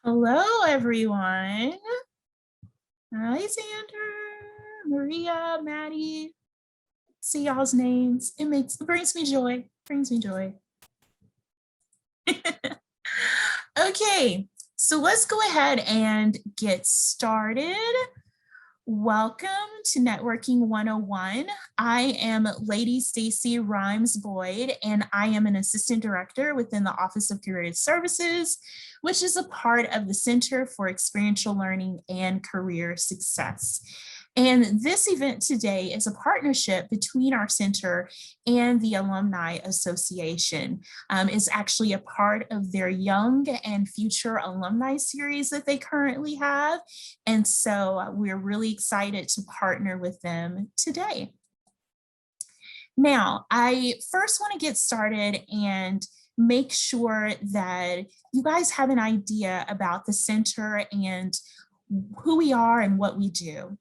Hello, everyone. Hi, Xander, Maria, Maddie. See y'all's names. It brings me joy. Brings me joy. Okay, so let's go ahead and get started. Welcome to Networking 101. I am Lady Stacy Rhymes Boyd, and I am an assistant director within the Office of Career Services, which is a part of the Center for Experiential Learning and Career Success. And this event today is a partnership between our center and the Alumni Association. It's actually a part of their Young and Future Alumni series that they currently have. And so we're really excited to partner with them today. Now, I first want to get started and make sure that you guys have an idea about the center and who we are and what we do.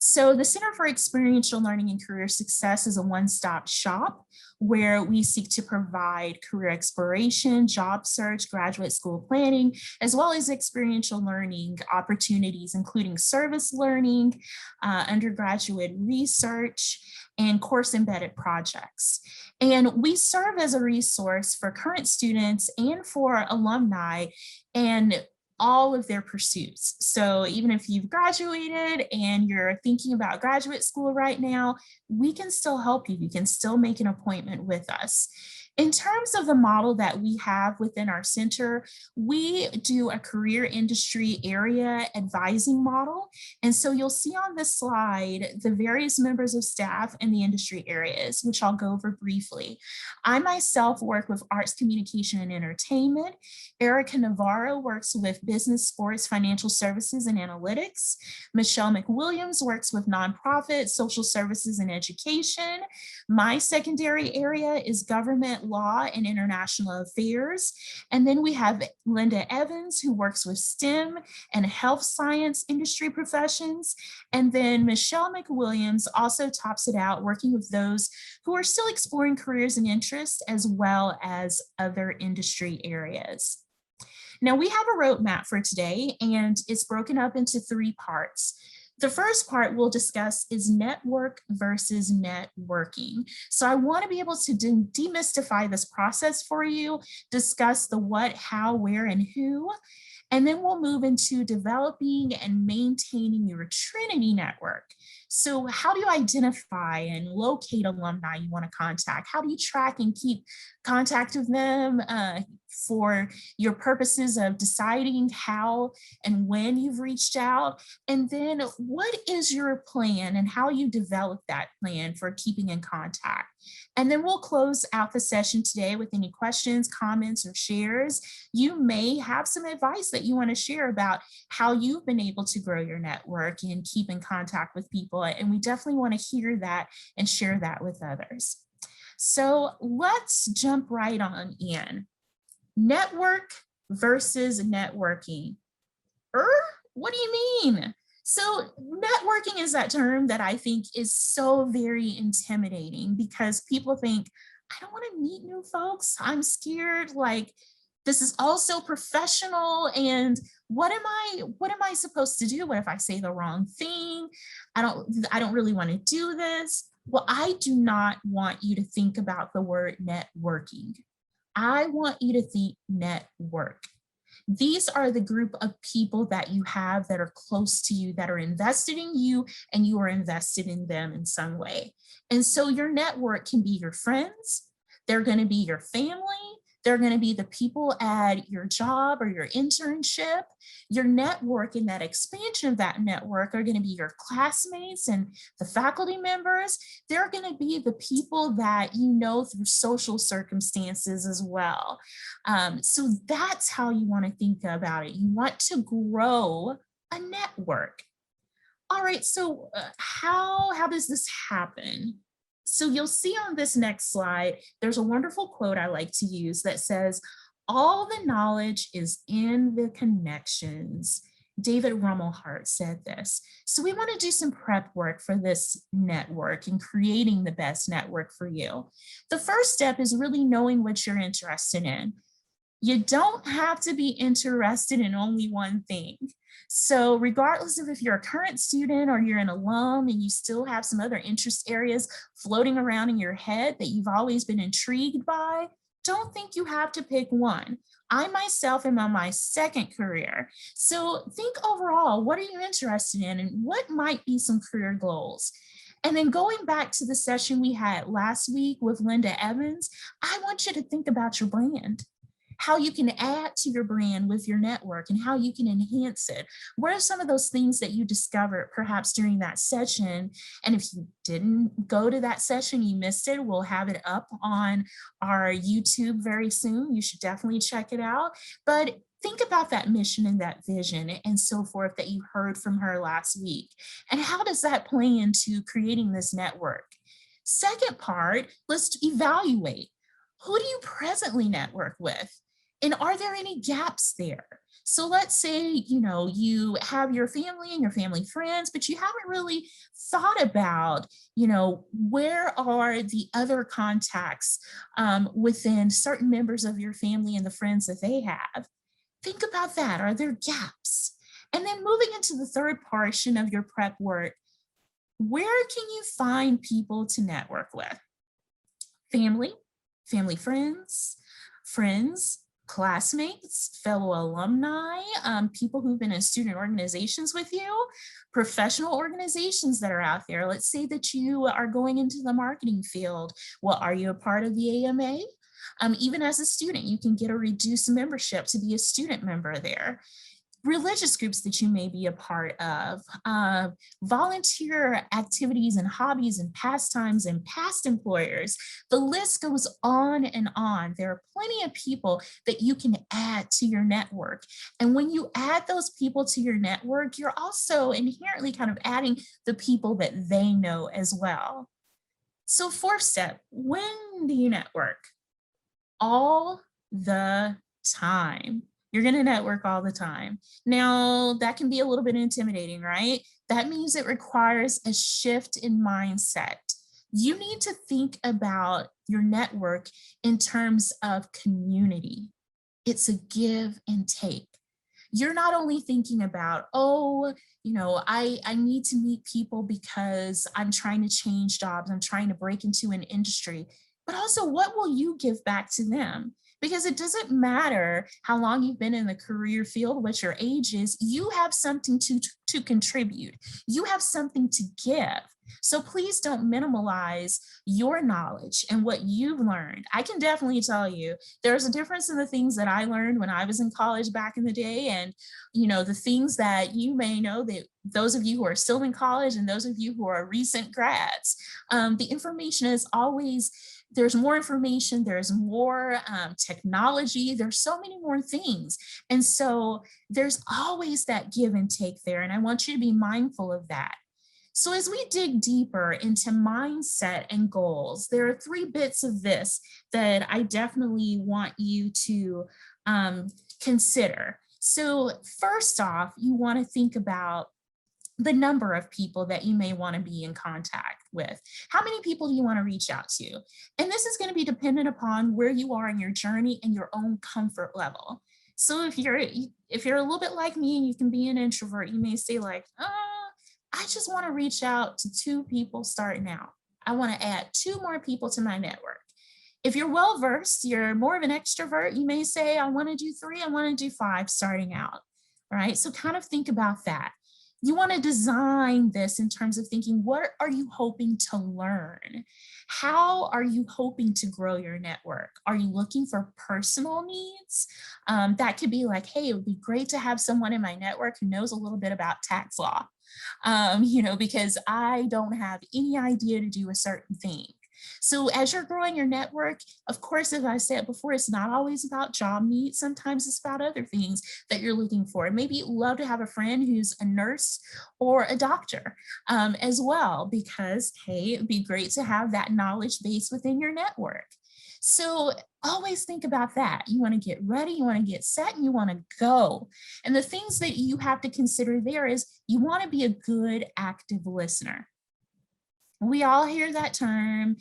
So the Center for Experiential Learning and Career Success is a one-stop shop where we seek to provide career exploration, job search, graduate school planning, as well as experiential learning opportunities, including service learning, undergraduate research, and course embedded projects. And we serve as a resource for current students and for alumni and all of their pursuits. So even if you've graduated and you're thinking about graduate school right now, we can still help you. You can still make an appointment with us. In terms of the model that we have within our center, we do a career industry area advising model. And so you'll see on this slide the various members of staff in the industry areas, which I'll go over briefly. I myself work with arts, communication, and entertainment. Erica Navarro works with business, sports, financial services, and analytics. Michelle McWilliams works with nonprofit, social services, and education. My secondary area is government, law, and international affairs. And then we have Linda Evans, who works with STEM and health science industry professions. And then Michelle McWilliams also tops it out, working with those who are still exploring careers and interests, as well as other industry areas. Now we have a roadmap for today, and it's broken up into 3 parts. The first part we'll discuss is network versus networking. So I want to be able to demystify this process for you, discuss the what, how, where, and who. And then we'll move into developing and maintaining your Trinity network. So how do you identify and locate alumni you want to contact? How do you track and keep contact with them for your purposes of deciding how and when you've reached out? And then what is your plan and how you develop that plan for keeping in contact? And then we'll close out the session today with any questions, comments, or shares. You may have some advice that you want to share about how you've been able to grow your network and keep in contact with people. And we definitely want to hear that and share that with others. So let's jump right on in. Network versus networking. What do you mean? So networking is that term that I think is so very intimidating because people think, I don't want to meet new folks. I'm scared. Like, this is also professional. And what am I supposed to do? What if I say the wrong thing? I don't really want to do this. Well, I do not want you to think about the word networking. I want you to think network. These are the group of people that you have that are close to you, that are invested in you, and you are invested in them in some way. And so your network can be your friends, they're going to be your family, they're going to be the people at your job or your internship. Your network and that expansion of that network are going to be your classmates and the faculty members. They're going to be the people that you know through social circumstances as well. So that's how you want to think about it. You want to grow a network. All right, so how does this happen? So you'll see on this next slide, there's a wonderful quote I like to use that says, all the knowledge is in the connections. David Rumelhart said this. So we want to do some prep work for this network and creating the best network for you. The first step is really knowing what you're interested in. You don't have to be interested in only one thing. So regardless of if you're a current student or you're an alum and you still have some other interest areas floating around in your head that you've always been intrigued by, don't think you have to pick one. I myself am on my second career. So think overall, what are you interested in and what might be some career goals? And then going back to the session we had last week with Linda Evans, I want you to think about your brand, how you can add to your brand with your network and how you can enhance it. What are some of those things that you discovered perhaps during that session? And if you didn't go to that session, you missed it, we'll have it up on our YouTube very soon. You should definitely check it out. But think about that mission and that vision and so forth that you heard from her last week. And how does that play into creating this network? Second part, let's evaluate. Who do you presently network with? And are there any gaps there? So let's say, you have your family and your family friends, but you haven't really thought about, where are the other contacts within certain members of your family and the friends that they have? Think about that. Are there gaps? And then moving into the third portion of your prep work, where can you find people to network with? Family, family friends, classmates, fellow alumni, people who've been in student organizations with you, professional organizations that are out there. Let's say that you are going into the marketing field. Well, are you a part of the AMA? Even as a student, you can get a reduced membership to be a student member there. Religious groups that you may be a part of, volunteer activities and hobbies and pastimes and past employers. The list goes on and on. There are plenty of people that you can add to your network. And when you add those people to your network, you're also inherently kind of adding the people that they know as well. So fourth step, when do you network? All the time. You're going to network all the time. Now, that can be a little bit intimidating, right? That means it requires a shift in mindset. You need to think about your network in terms of community. It's a give and take. You're not only thinking about, I need to meet people because I'm trying to change jobs, I'm trying to break into an industry, but also what will you give back to them? Because it doesn't matter how long you've been in the career field, what your age is, you have something to contribute. You have something to give. So please don't minimalize your knowledge and what you've learned. I can definitely tell you there's a difference in the things that I learned when I was in college back in the day and, the things that you may know, that those of you who are still in college and those of you who are recent grads, the information is always, there's more information, there's more technology, there's so many more things. And so there's always that give and take there. And I want you to be mindful of that. So as we dig deeper into mindset and goals, there are 3 bits of this that I definitely want you to consider. So first off, you want to think about the number of people that you may want to be in contact with. How many people do you want to reach out to? And this is going to be dependent upon where you are in your journey and your own comfort level. So if you're a little bit like me and you can be an introvert, you may say like, I just want to reach out to 2 people starting out. I want to add 2 more people to my network. If you're well-versed, you're more of an extrovert, you may say, I want to do 3, I want to do 5 starting out. All right, so kind of think about that. You want to design this in terms of thinking, what are you hoping to learn? How are you hoping to grow your network? Are you looking for personal needs? That could be like, hey, it would be great to have someone in my network who knows a little bit about tax law, because I don't have any idea to do a certain thing. So as you're growing your network, of course, as I said before, it's not always about job needs. Sometimes it's about other things that you're looking for. Maybe you'd love to have a friend who's a nurse or a doctor as well, because, hey, it'd be great to have that knowledge base within your network. So always think about that. You want to get ready, you want to get set, and you want to go. And the things that you have to consider there is you want to be a good active listener. We all hear that term,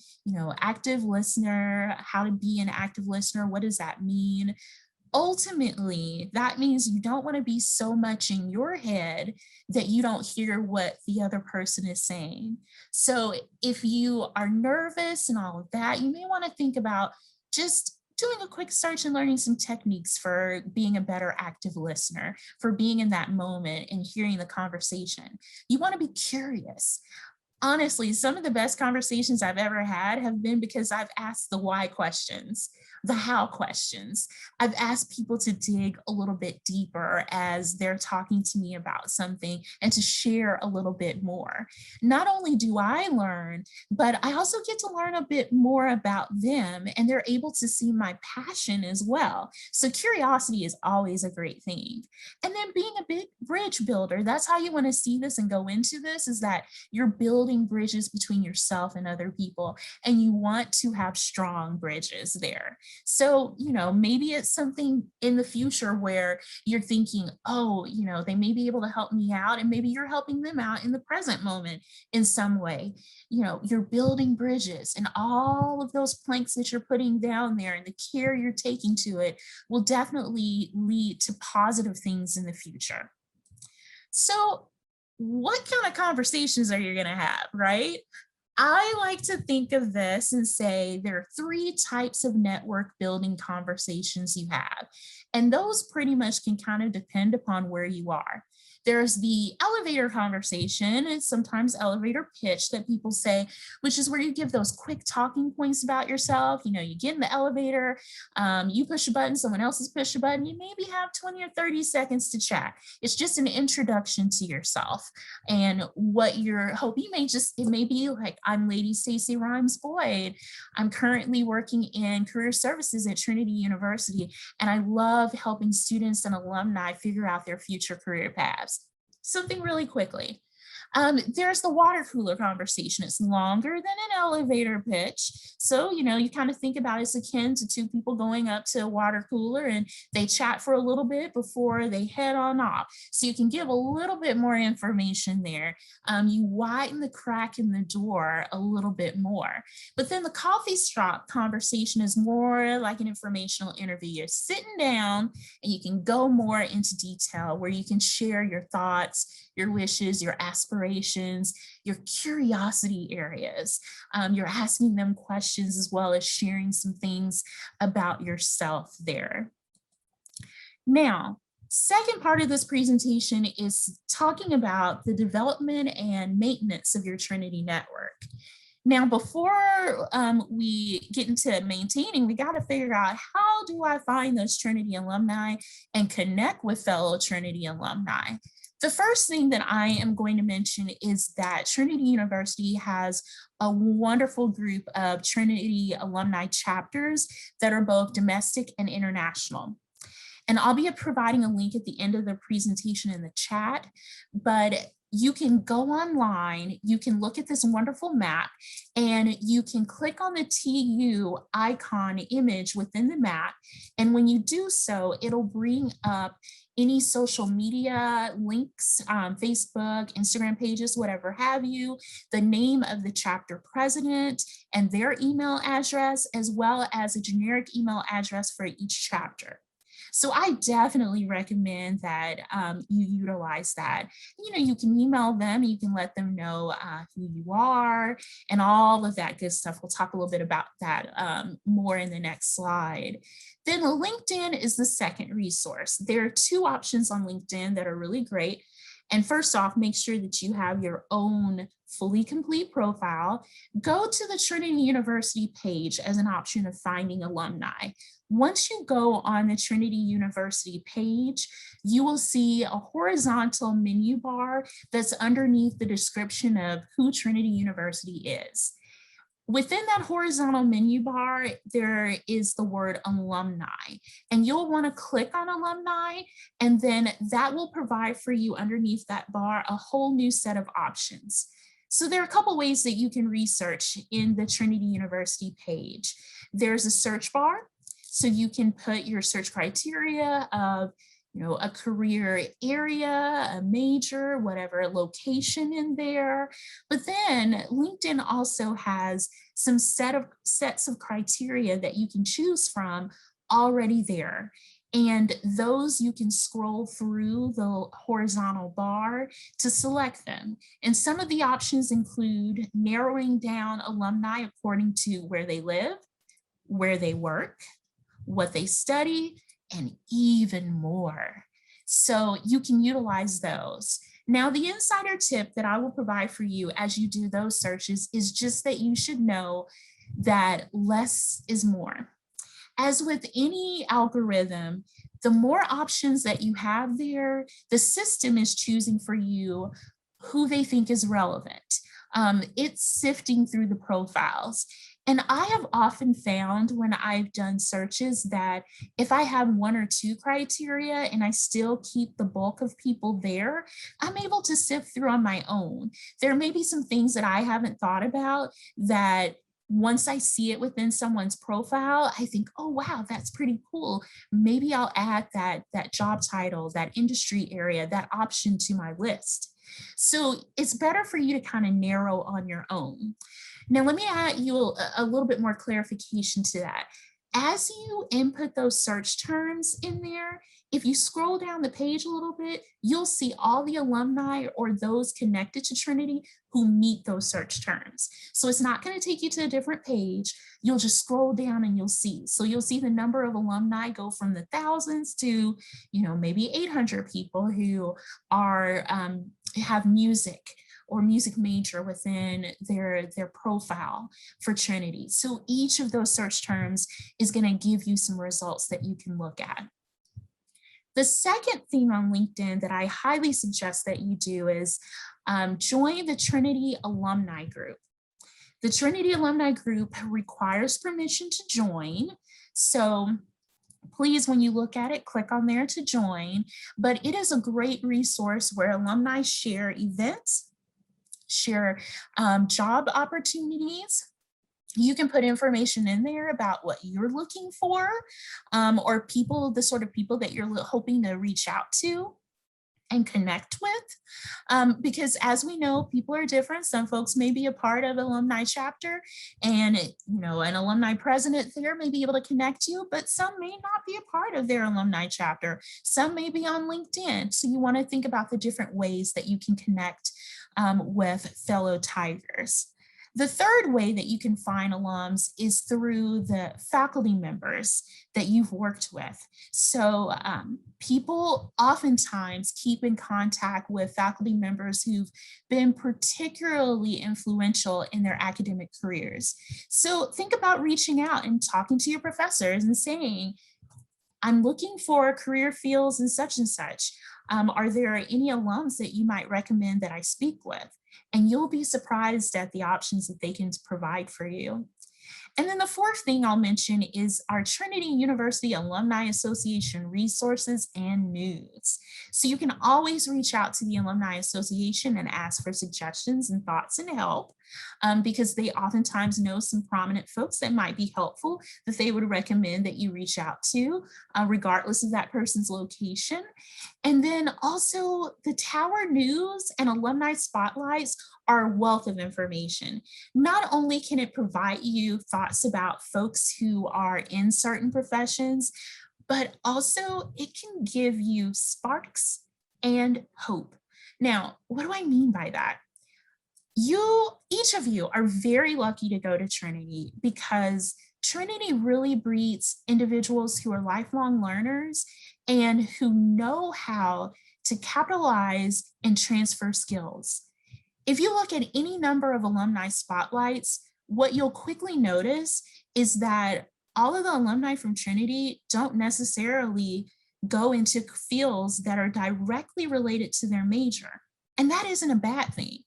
active listener, how to be an active listener. What does that mean? ultimately, that means you don't want to be so much in your head that you don't hear what the other person is saying. So if you are nervous and all of that, you may want to think about just doing a quick search and learning some techniques for being a better active listener, for being in that moment and hearing the conversation. You want to be curious. Honestly, some of the best conversations I've ever had have been because I've asked the why questions, the how questions. I've asked people to dig a little bit deeper as they're talking to me about something and to share a little bit more. Not only do I learn, but I also get to learn a bit more about them, and they're able to see my passion as well. So curiosity is always a great thing. And then being a big bridge builder, that's how you want to see this and go into this, is that you're building bridges between yourself and other people, and you want to have strong bridges there. So, maybe it's something in the future where you're thinking, oh, they may be able to help me out, and maybe you're helping them out in the present moment in some way. You're building bridges, and all of those planks that you're putting down there and the care you're taking to it will definitely lead to positive things in the future. So, what kind of conversations are you going to have, right? I like to think of this and say there are three types of network building conversations you have. And those pretty much can kind of depend upon where you are. There's the elevator conversation, and sometimes elevator pitch that people say, which is where you give those quick talking points about yourself. You get in the elevator, you push a button, someone else has pushed a button, you maybe have 20 or 30 seconds to chat. It's just an introduction to yourself and what you're hoping. It may be like, I'm Lady Stacey Rhymes Boyd. I'm currently working in career services at Trinity University, and I love helping students and alumni figure out their future career paths. Something really quickly. There's the water cooler conversation. It's longer than an elevator pitch. So, you kind of think about it's akin to two people going up to a water cooler and they chat for a little bit before they head on off. So you can give a little bit more information there. You widen the crack in the door a little bit more. But then the coffee shop conversation is more like an informational interview. You're sitting down and you can go more into detail where you can share your thoughts, your wishes, your aspirations, your curiosity areas. You're asking them questions as well as sharing some things about yourself there. Now, second part of this presentation is talking about the development and maintenance of your Trinity network. Now, before we get into maintaining, we got to figure out, how do I find those Trinity alumni and connect with fellow Trinity alumni? The first thing that I am going to mention is that Trinity University has a wonderful group of Trinity alumni chapters that are both domestic and international. And I'll be providing a link at the end of the presentation in the chat, but you can go online, you can look at this wonderful map, and you can click on the TU icon image within the map. And when you do so, it'll bring up any social media links, Facebook, Instagram pages, whatever have you, the name of the chapter president and their email address, as well as a generic email address for each chapter. So I definitely recommend that you utilize that. You can email them, you can let them know who you are and all of that good stuff. We'll talk a little bit about that more in the next slide. Then LinkedIn is the second resource. There are two options on LinkedIn that are really great. And first off, make sure that you have your own fully complete profile. Go to the Trinity University page as an option of finding alumni. Once you go on the Trinity University page, you will see a horizontal menu bar that's underneath the description of who Trinity University is. Within that horizontal menu bar, there is the word alumni, and you'll want to click on alumni, and then that will provide for you underneath that bar a whole new set of options. So there are a couple ways that you can research in the Trinity University page. There's a search bar, so you can put your search criteria of a career area, a major, whatever location in there. But then LinkedIn also has some sets of criteria that you can choose from already there. And those you can scroll through the horizontal bar to select them. And some of the options include narrowing down alumni according to where they live, where they work, what they study, and even more. So you can utilize those. Now, the insider tip that I will provide for you as you do those searches is just that you should know that less is more. As with any algorithm, the more options that you have there, the system is choosing for you who they think is relevant. It's sifting through the profiles. And I have often found when I've done searches that if I have one or two criteria and I still keep the bulk of people there, I'm able to sift through on my own. There may be some things that I haven't thought about that once I see it within someone's profile, I think, oh, wow, that's pretty cool. Maybe I'll add that job title, that industry area, that option to my list. So it's better for you to kind of narrow on your own. Now, let me add you a little bit more clarification to that. As you input those search terms in there, if you scroll down the page a little bit, you'll see all the alumni or those connected to Trinity who meet those search terms. So it's not going to take you to a different page. You'll just scroll down and you'll see. So you'll see the number of alumni go from the thousands to, maybe 800 people who are have music or music major within their profile for Trinity. So each of those search terms is going to give you some results that you can look at. The second thing on LinkedIn that I highly suggest that you do is join the Trinity Alumni Group. The Trinity Alumni Group requires permission to join. So please, when you look at it, click on there to join. But it is a great resource where alumni share events, share job opportunities. You can put information in there about what you're looking for or the sort of people that you're hoping to reach out to and connect with. Because as we know, people are different. Some folks may be a part of alumni chapter and, an alumni president there may be able to connect you, but some may not be a part of their alumni chapter. Some may be on LinkedIn. So you want to think about the different ways that you can connect with fellow Tigers. The third way that you can find alums is through the faculty members that you've worked with. So people oftentimes keep in contact with faculty members who've been particularly influential in their academic careers. So think about reaching out and talking to your professors and saying, I'm looking for career fields and such. Are there any alums that you might recommend that I speak with? And you'll be surprised at the options that they can provide for you. And then the fourth thing I'll mention is our Trinity University Alumni Association resources and news. So you can always reach out to the Alumni Association and ask for suggestions and thoughts and help because they oftentimes know some prominent folks that might be helpful that they would recommend that you reach out to, regardless of that person's location. And then also the Tower News and Alumni Spotlights are a wealth of information. Not only can it provide you thoughts about folks who are in certain professions, but also it can give you sparks and hope. Now, what do I mean by that? Each of you are very lucky to go to Trinity because Trinity really breeds individuals who are lifelong learners and who know how to capitalize and transfer skills. If you look at any number of alumni spotlights, what you'll quickly notice is that all of the alumni from Trinity don't necessarily go into fields that are directly related to their major. And that isn't a bad thing.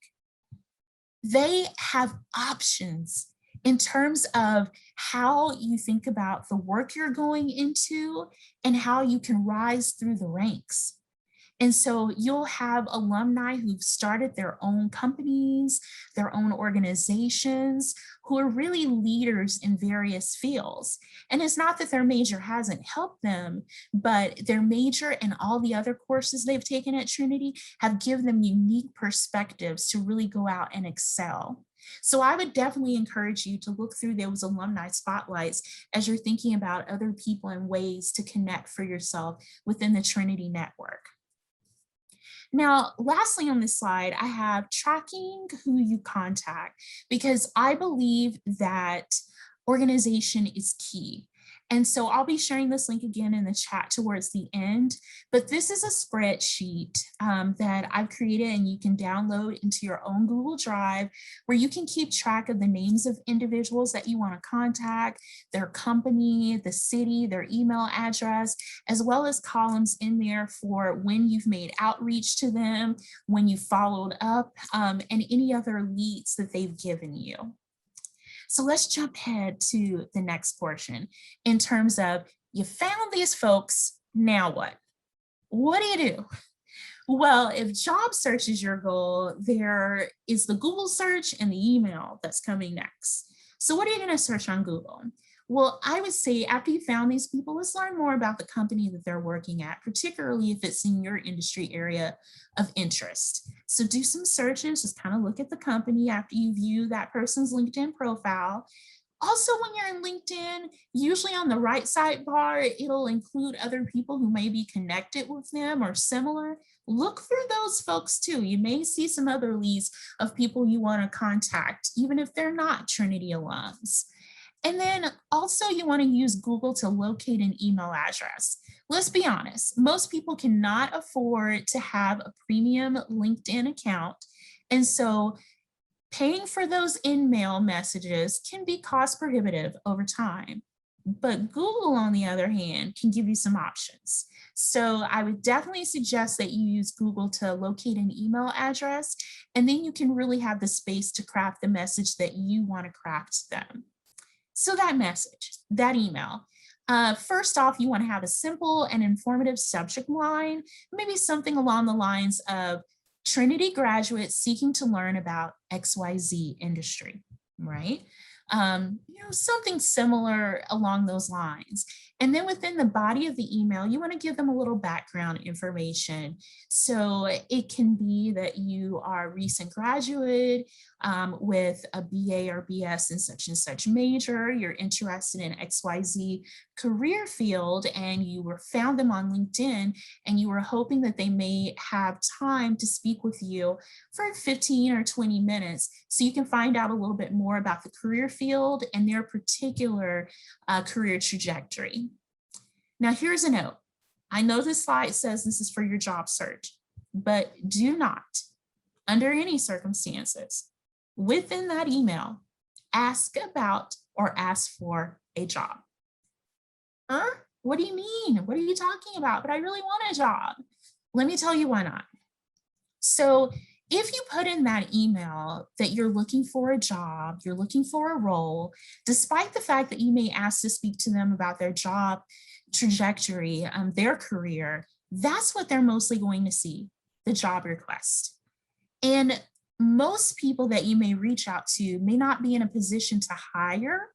They have options in terms of how you think about the work you're going into and how you can rise through the ranks. And so you'll have alumni who've started their own companies, their own organizations, who are really leaders in various fields. And it's not that their major hasn't helped them, but their major and all the other courses they've taken at Trinity have given them unique perspectives to really go out and excel. So I would definitely encourage you to look through those alumni spotlights as you're thinking about other people and ways to connect for yourself within the Trinity network. Now, lastly on this slide, I have tracking who you contact because I believe that organization is key. And so I'll be sharing this link again in the chat towards the end, but this is a spreadsheet that I've created and you can download into your own Google Drive where you can keep track of the names of individuals that you want to contact, their company, the city, their email address, as well as columns in there for when you've made outreach to them, when you followed up, and any other leads that they've given you. So let's jump ahead to the next portion in terms of you found these folks, now what? What do you do? Well, if job search is your goal, there is the Google search and the email that's coming next. So what are you going to search on Google? Well, I would say after you found these people, let's learn more about the company that they're working at, particularly if it's in your industry area of interest. So do some searches, just kind of look at the company after you view that person's LinkedIn profile. Also, when you're in LinkedIn, usually on the right sidebar, it'll include other people who may be connected with them or similar. Look through those folks too. You may see some other leads of people you want to contact, even if they're not Trinity alums. And then also you want to use Google to locate an email address. Let's be honest, most people cannot afford to have a premium LinkedIn account. And so paying for those in-mail messages can be cost prohibitive over time. But Google, on the other hand, can give you some options. So I would definitely suggest that you use Google to locate an email address, and then you can really have the space to craft the message that you want to craft to them. So that message, that email, first off, you want to have a simple and informative subject line, maybe something along the lines of Trinity graduates seeking to learn about XYZ industry, right? Something similar along those lines. And then within the body of the email, you want to give them a little background information. So it can be that you are a recent graduate with a BA or BS in such and such major, you're interested in XYZ career field, and you found them on LinkedIn, and you were hoping that they may have time to speak with you for 15 or 20 minutes so you can find out a little bit more about the career field and their particular career trajectory. Now, here's a note. I know this slide says this is for your job search, but do not, under any circumstances, within that email, ask about or ask for a job. What do you mean? What are you talking about? But I really want a job. Let me tell you why not. So if you put in that email that you're looking for a job, you're looking for a role, despite the fact that you may ask to speak to them about their job trajectory, their career, that's what they're mostly going to see, the job request. And most people that you may reach out to may not be in a position to hire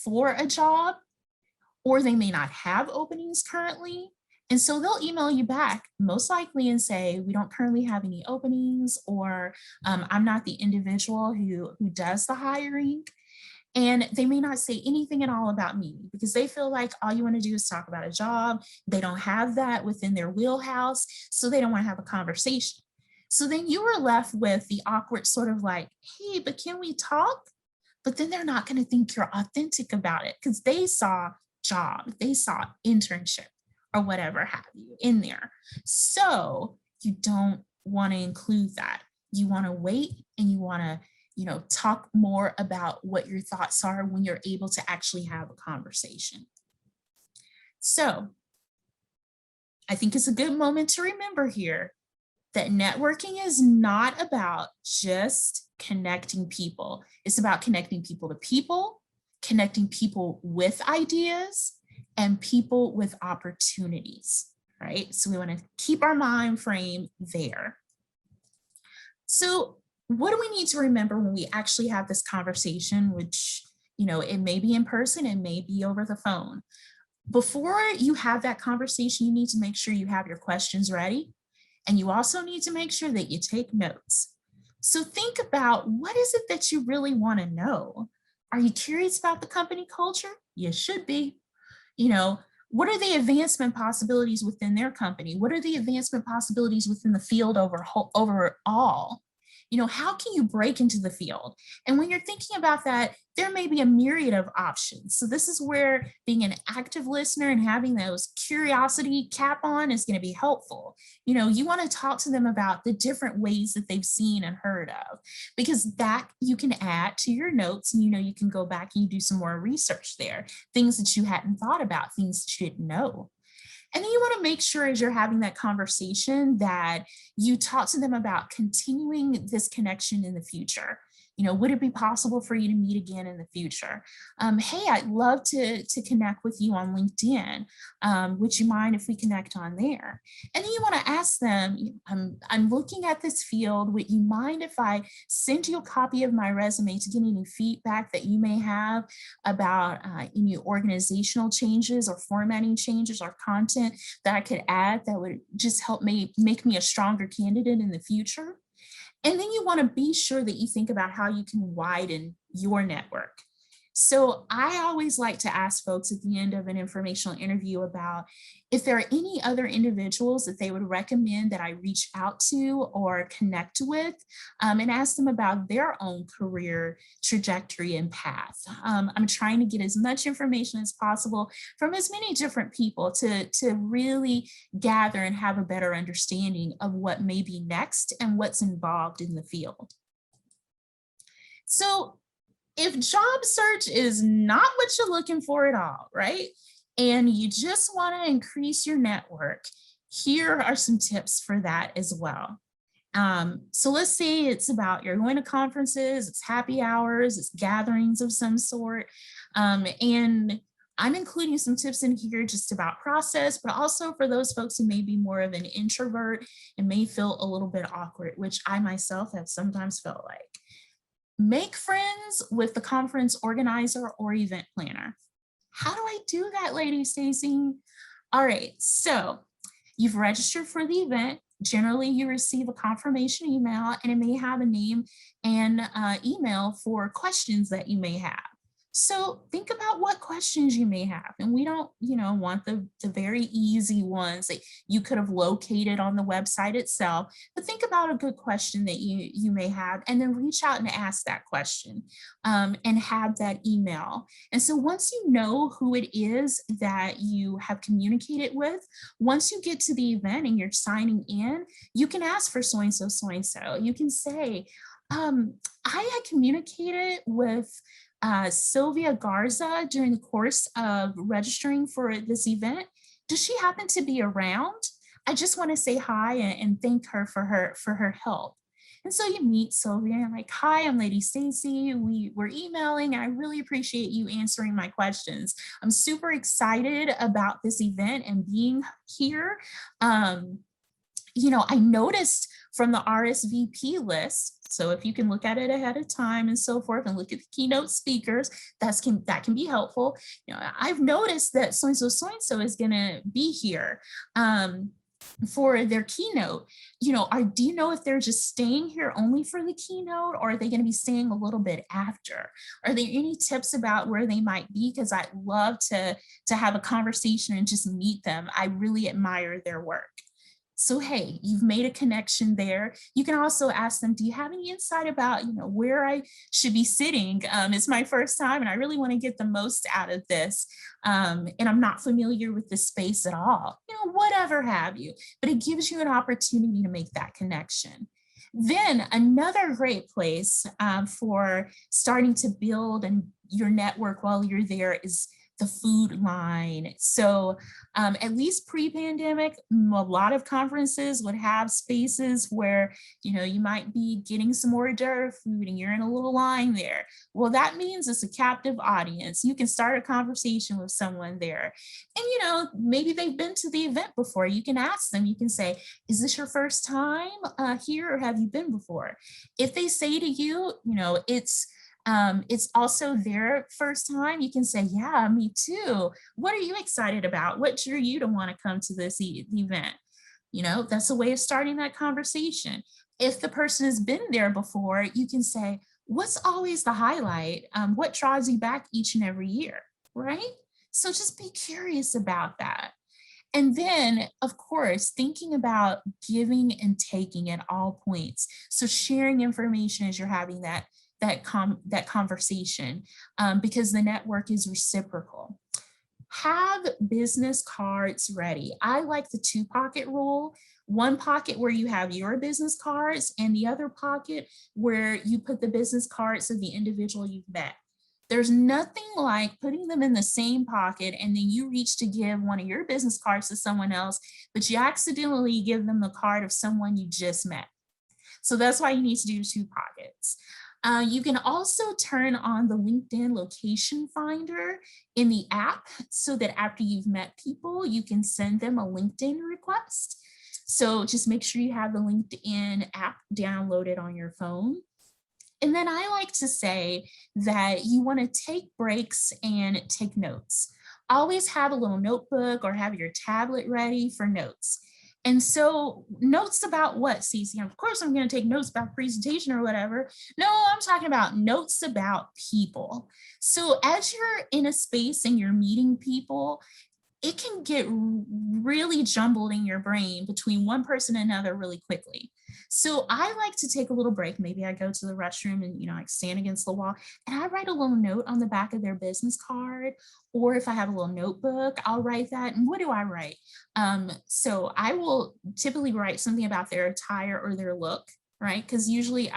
for a job, or they may not have openings currently. And so they'll email you back most likely and say, we don't currently have any openings, or I'm not the individual who does the hiring. And they may not say anything at all about me because they feel like all you want to do is talk about a job. They don't have that within their wheelhouse, so they don't want to have a conversation. So then you are left with the awkward sort of like, hey, but can we talk? But then they're not going to think you're authentic about it because they saw job, they saw internship or whatever have you in there. So you don't want to include that. You want to wait and you want to, talk more about what your thoughts are when you're able to actually have a conversation. So I think it's a good moment to remember here that networking is not about just connecting people. It's about connecting people to people, connecting people with ideas, and people with opportunities, right? So we want to keep our mind frame there. So what do we need to remember when we actually have this conversation, which, it may be in person, it may be over the phone. Before you have that conversation, you need to make sure you have your questions ready. And you also need to make sure that you take notes. So think about, what is it that you really want to know? Are you curious about the company culture? You should be. You know, what are the advancement possibilities within their company? What are the advancement possibilities within the field overall? How can you break into the field? And when you're thinking about that, there may be a myriad of options. So this is where being an active listener and having those curiosity cap on is going to be helpful. You want to talk to them about the different ways that they've seen and heard of, because that you can add to your notes, and you can go back and you do some more research there, things that you hadn't thought about, things that you didn't know. And then you want to make sure, as you're having that conversation, that you talk to them about continuing this connection in the future. Would it be possible for you to meet again in the future? Hey, I'd love to connect with you on LinkedIn. Would you mind if we connect on there? And then you want to ask them, I'm looking at this field. Would you mind if I send you a copy of my resume to get any feedback that you may have about any organizational changes or formatting changes or content that I could add that would just help me make me a stronger candidate in the future? And then you want to be sure that you think about how you can widen your network. So I always like to ask folks at the end of an informational interview about if there are any other individuals that they would recommend that I reach out to or connect with, and ask them about their own career trajectory and path. I'm trying to get as much information as possible from as many different people to really gather and have a better understanding of what may be next and what's involved in the field. So if job search is not what you're looking for at all, right? And you just want to increase your network, here are some tips for that as well. So let's say it's about, you're going to conferences, it's happy hours, it's gatherings of some sort. And I'm including some tips in here just about process, but also for those folks who may be more of an introvert and may feel a little bit awkward, which I myself have sometimes felt like. Make friends with the conference organizer or event planner. How do I do that, Lady Stacy? All right, so you've registered for the event. Generally, you receive a confirmation email, and it may have a name and email for questions that you may have. So think about what questions you may have. And we don't, want the very easy ones that you could have located on the website itself, but think about a good question that you may have, and then reach out and ask that question, and have that email. And so once you know who it is that you have communicated with, once you get to the event and you're signing in, you can ask for so-and-so, so-and-so. You can say, I had communicated with Sylvia Garza during the course of registering for this event. Does she happen to be around? I just want to say hi and thank her for her help. And so you meet Sylvia and like, hi, I'm Lady Stacy. We were emailing, and I really appreciate you answering my questions. I'm super excited about this event and being here. I noticed from the RSVP list, so if you can look at it ahead of time and so forth and look at the keynote speakers, that can be helpful. I've noticed that so-and-so is going to be here for their keynote. Do you know if they're just staying here only for the keynote, or are they going to be staying a little bit after? Are there any tips about where they might be? Because I'd love to have a conversation and just meet them. I really admire their work. So, hey, you've made a connection there. You can also ask them, do you have any insight about, where I should be sitting? It's my first time and I really want to get the most out of this. And I'm not familiar with the space at all, whatever have you, but it gives you an opportunity to make that connection. Then another great place for starting to build your network while you're there is the food line. So at least pre-pandemic, a lot of conferences would have spaces where, you might be getting some hors d'oeuvre food and you're in a little line there. Well, that means it's a captive audience. You can start a conversation with someone there. And, maybe they've been to the event before. You can ask them, you can say, is this your first time here, or have you been before? If they say to you, it's also their first time, you can say, yeah, me too. What are you excited about? What drew you to want to come to this event? That's a way of starting that conversation. If the person has been there before, you can say, what's always the highlight? What draws you back each and every year, right? So just be curious about that. And then, of course, thinking about giving and taking at all points. So sharing information as you're having that conversation, because the network is reciprocal. Have business cards ready. I like the two pocket rule. One pocket where you have your business cards, and the other pocket where you put the business cards of the individual you've met. There's nothing like putting them in the same pocket and then you reach to give one of your business cards to someone else, but you accidentally give them the card of someone you just met. So that's why you need to do two pockets. You can also turn on the LinkedIn location finder in the app so that after you've met people, you can send them a LinkedIn request. So just make sure you have the LinkedIn app downloaded on your phone. And then I like to say that you want to take breaks and take notes. Always have a little notebook or have your tablet ready for notes. And so notes about what, Cece? Of course, I'm going to take notes about presentation or whatever. No, I'm talking about notes about people. So as you're in a space and you're meeting people, it can get really jumbled in your brain between one person and another really quickly. So I like to take a little break. Maybe I go to the restroom and, I stand against the wall and I write a little note on the back of their business card. Or if I have a little notebook, I'll write that. And what do I write? So I will typically write something about their attire or their look, right? Because usually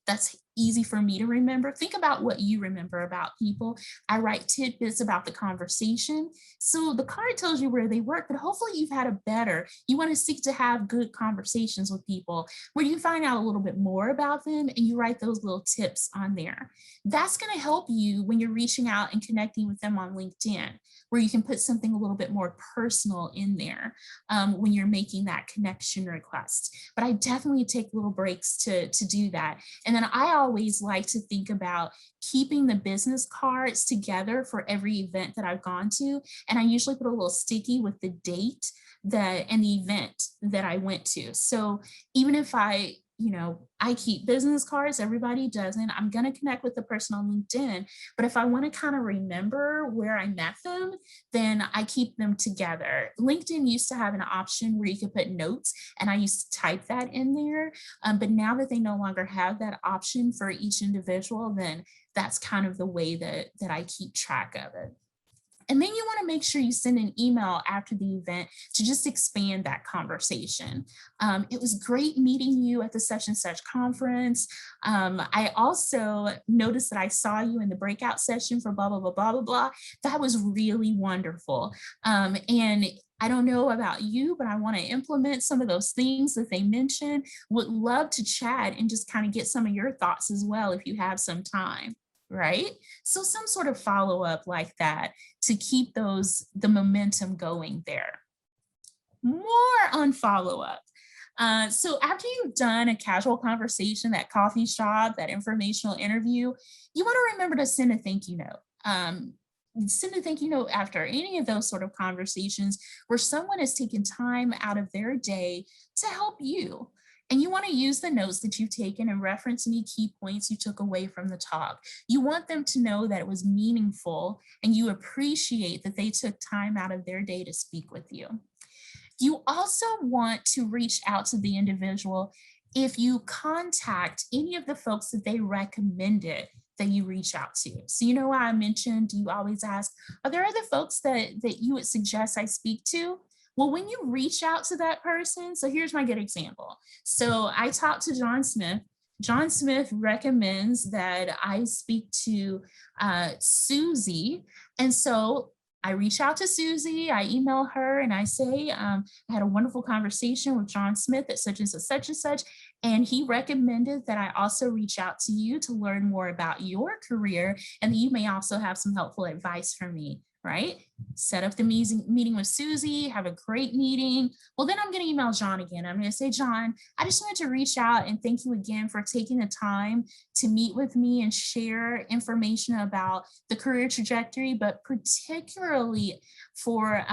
that's easy for me to remember. Think about what you remember about people. I write tidbits about the conversation. So the card tells you where they work, but hopefully you want to seek to have good conversations with people where you find out a little bit more about them and you write those little tips on there. That's going to help you when you're reaching out and connecting with them on LinkedIn, where you can put something a little bit more personal in there when you're making that connection request. But I definitely take little breaks to do that. And then I always like to think about keeping the business cards together for every event that I've gone to. And I usually put a little sticky with the date and the event that I went to. So even if I keep business cards, everybody doesn't. I'm going to connect with the person on LinkedIn. But if I want to kind of remember where I met them, then I keep them together. LinkedIn used to have an option where you could put notes, and I used to type that in there. But now that they no longer have that option for each individual, then that's kind of the way that I keep track of it. And then you want to make sure you send an email after the event to just expand that conversation. It was great meeting you at the such and such conference. I also noticed that I saw you in the breakout session for blah, blah, blah, blah, blah, blah. That was really wonderful. And I don't know about you, but I want to implement some of those things that they mentioned. Would love to chat and just kind of get some of your thoughts as well if you have some time. Right? So some sort of follow-up like that to keep the momentum going there. More on follow-up. So after you've done a casual conversation, that coffee shop, that informational interview, you want to remember to send a thank you note. Send a thank you note after any of those sort of conversations where someone has taken time out of their day to help you. And you want to use the notes that you've taken and reference any key points you took away from the talk. You want them to know that it was meaningful and you appreciate that they took time out of their day to speak with you. You also want to reach out to the individual if you contact any of the folks that they recommended that you reach out to. So I mentioned, you always ask, are there other folks that you would suggest I speak to? Well, when you reach out to that person, so here's my good example. So I talked to John Smith. John Smith recommends that I speak to Susie. And so I reach out to Susie, I email her and I say, I had a wonderful conversation with John Smith at such and such and such. And he recommended that I also reach out to you to learn more about your career and that you may also have some helpful advice for me. right? Set up the meeting with Susie, have a great meeting. Well, then I'm going to email John again. I'm going to say, John, I just wanted to reach out and thank you again for taking the time to meet with me and share information about the career trajectory, but particularly for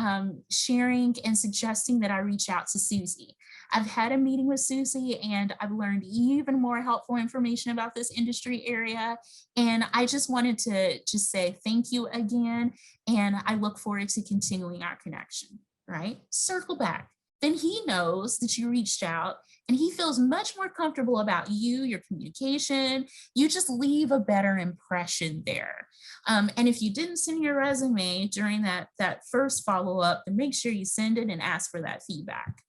sharing and suggesting that I reach out to Susie. I've had a meeting with Susie and I've learned even more helpful information about this industry area. And I just wanted to just say thank you again. And I look forward to continuing our connection, right? Circle back. Then he knows that you reached out and he feels much more comfortable about you, your communication. You just leave a better impression there. And if you didn't send your resume during that first follow-up, then make sure you send it and ask for that feedback.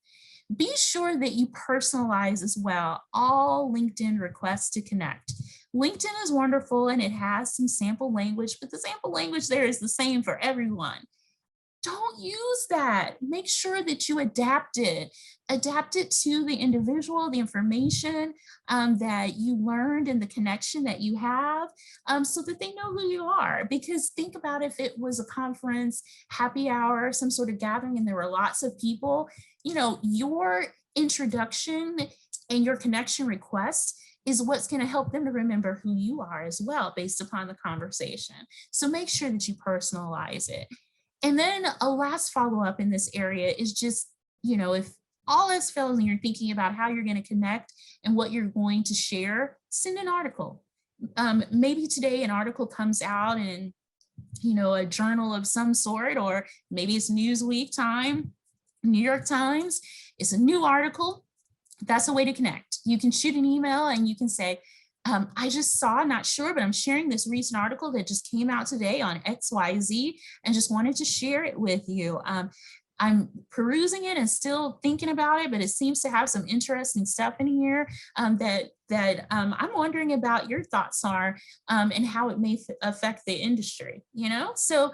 Be sure that you personalize as well all LinkedIn requests to connect. LinkedIn is wonderful and it has some sample language, but the sample language there is the same for everyone. Don't use that. Make sure that you adapt it. Adapt it to the individual, the information that you learned and the connection that you have so that they know who you are. Because think about if it was a conference, happy hour, some sort of gathering, and there were lots of people, you know, your introduction and your connection request is what's going to help them to remember who you are as well based upon the conversation. So make sure that you personalize it. And then a last follow up in this area is just, you know, if all else fails and you're thinking about how you're going to connect and what you're going to share, send an article. Maybe today an article comes out in, you know, a journal of some sort, or maybe it's Newsweek, Time, New York Times. It's a new article. That's a way to connect. You can shoot an email and you can say, I just saw, not sure, but I'm sharing this recent article that just came out today on XYZ and just wanted to share it with you. I'm perusing it and still thinking about it, but it seems to have some interesting stuff in here that I'm wondering about your thoughts are and how it may affect the industry, you know? So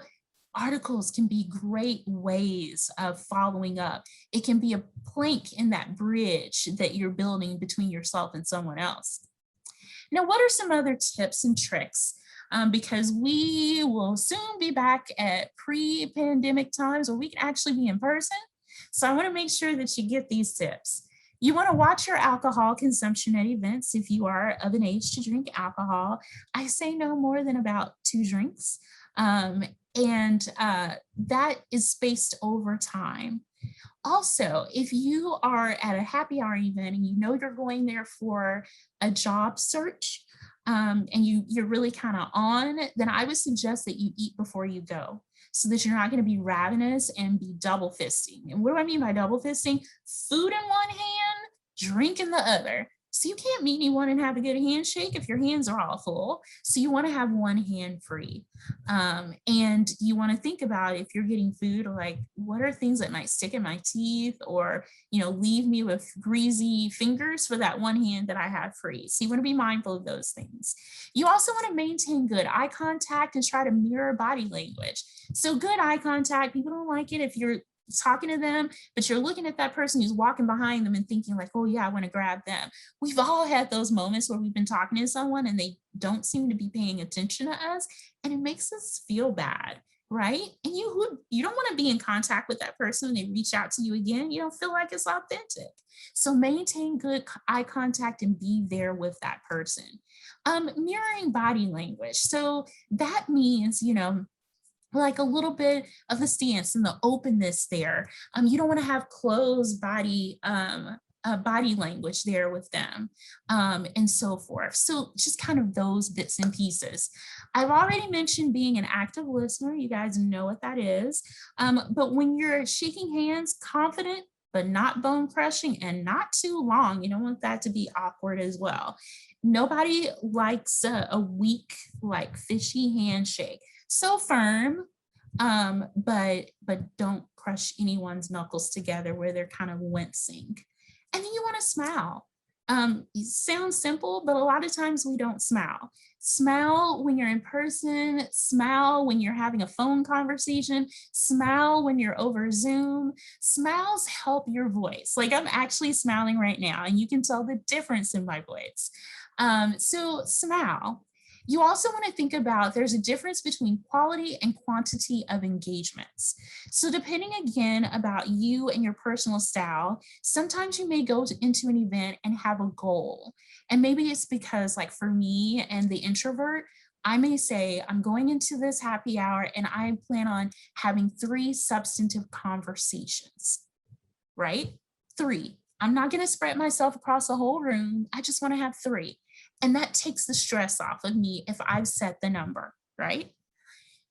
articles can be great ways of following up. It can be a plank in that bridge that you're building between yourself and someone else. Now, what are some other tips and tricks? Because we will soon be back at pre-pandemic times where we can actually be in person. So I want to make sure that you get these tips. You want to watch your alcohol consumption at events if you are of an age to drink alcohol. I say no more than about 2 drinks. And that is spaced over time. Also, if you are at a happy hour event and you know you're going there for a job search and you're really kind of on, then I would suggest that you eat before you go so that you're not going to be ravenous and be double fisting. And what do I mean by double fisting? Food in one hand, drink in the other. So you can't meet anyone and have a good handshake if your hands are all full. So you want to have one hand free. And you want to think about if you're getting food, like what are things that might stick in my teeth or, you know, leave me with greasy fingers for that one hand that I have free. So you want to be mindful of those things. You also want to maintain good eye contact and try to mirror body language. So good eye contact, people don't like it if you're talking to them, but you're looking at that person who's walking behind them and thinking like, oh yeah, I want to grab them. We've all had those moments where we've been talking to someone and they don't seem to be paying attention to us, and it makes us feel bad, right? And you don't want to be in contact with that person when they reach out to you again. You don't feel like it's authentic. So maintain good eye contact and be there with that person. Mirroring body language. So that means, you know, like a little bit of the stance and the openness there. You don't want to have closed body body language there with them and so forth. So just kind of those bits and pieces. I've already mentioned being an active listener. You guys know what that is. But when you're shaking hands, confident, but not bone crushing and not too long, you don't want that to be awkward as well. Nobody likes a weak, like fishy handshake. So firm, but don't crush anyone's knuckles together where they're kind of wincing. And then you want to smile. It sounds simple, but a lot of times we don't smile. Smile when you're in person, smile when you're having a phone conversation, smile when you're over Zoom. Smiles help your voice. Like I'm actually smiling right now and you can tell the difference in my voice. So smile. You also want to think about there's a difference between quality and quantity of engagements. So depending again about you and your personal style, sometimes you may go into an event and have a goal. And maybe it's because like for me and the introvert, I may say, I'm going into this happy hour and I plan on having 3 substantive conversations, right? 3. I'm not going to spread myself across the whole room. I just want to have 3. And that takes the stress off of me if I've set the number, right?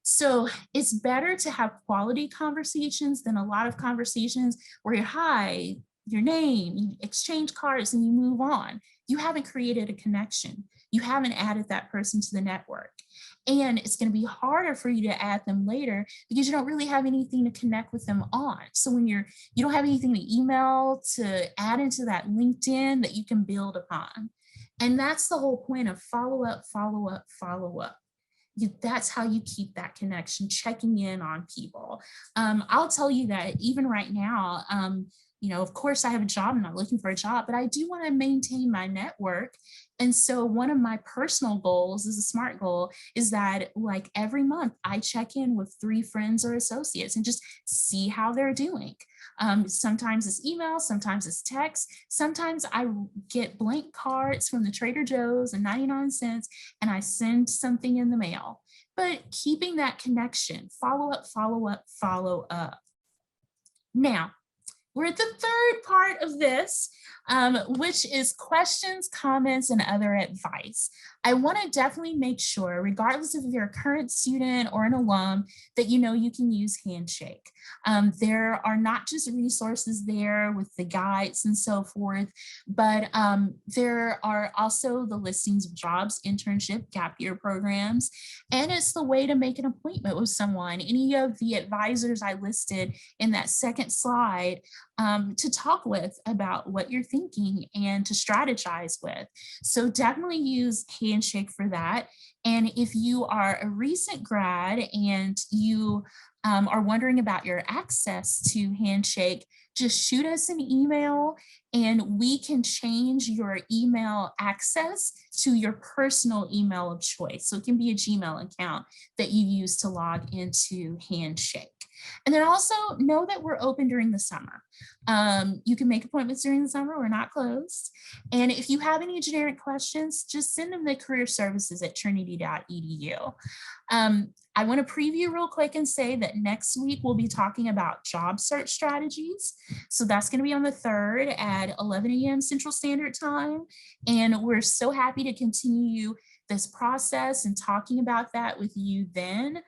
So it's better to have quality conversations than a lot of conversations where you're hi, your name, you exchange cards and you move on. You haven't created a connection. You haven't added that person to the network. And it's going to be harder for you to add them later because you don't really have anything to connect with them on. So when you don't have anything to email to add into that LinkedIn that you can build upon. And that's the whole point of follow up, follow up, follow up. That's how you keep that connection, checking in on people. I'll tell you that even right now, of course I have a job and I'm looking for a job, but I do want to maintain my network. And so one of my personal goals is a SMART goal is that like every month I check in with 3 friends or associates and just see how they're doing. Sometimes it's email, sometimes it's text, sometimes I get blank cards from the Trader Joe's and 99 cents and I send something in the mail. But keeping that connection, follow up, follow up, follow up. Now, we're at the third part of this, which is questions, comments, and other advice. I want to definitely make sure, regardless if you're a current student or an alum, that you know you can use Handshake. There are not just resources there with the guides and so forth, but there are also the listings of jobs, internship, gap year programs, and it's the way to make an appointment with someone. Any of the advisors I listed in that second slide to talk with about what you're thinking and to strategize with. So definitely use Handshake for that. And if you are a recent grad and you are wondering about your access to Handshake, just shoot us an email and we can change your email access to your personal email of choice. So it can be a Gmail account that you use to log into Handshake. And then also know that we're open during the summer. You can make appointments during the summer. We're not closed. And if you have any generic questions, just send them to careerservices@trinity.edu. I want to preview real quick and say that next week we'll be talking about job search strategies. So that's going to be on the 3rd at 11 a.m. Central Standard Time. And we're so happy to continue this process and talking about that with you then.